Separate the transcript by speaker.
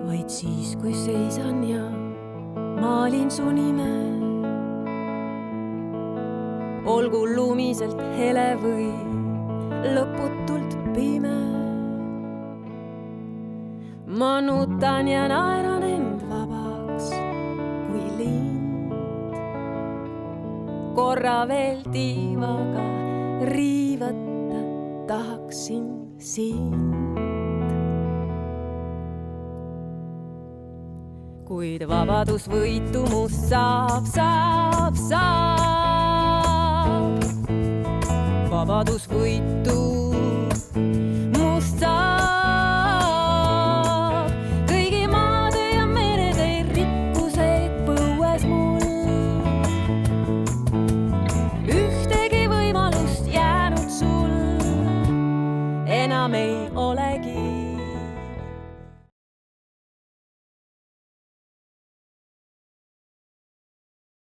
Speaker 1: vaid siis, kui seisan ja maalin su nime. Olgu lumiselt hele või lõputult pime. Ma nutan ja naeran end vabaks kui lind. Korra veel tiivaga riivata tahaksin sind. Kuid vabadusvõitu must saab. Vabadusvõitu must saab. Kõigi maade ja merede rikkuseid põues mul. Ühtegi võimalust jäänud sul enam ei olegi.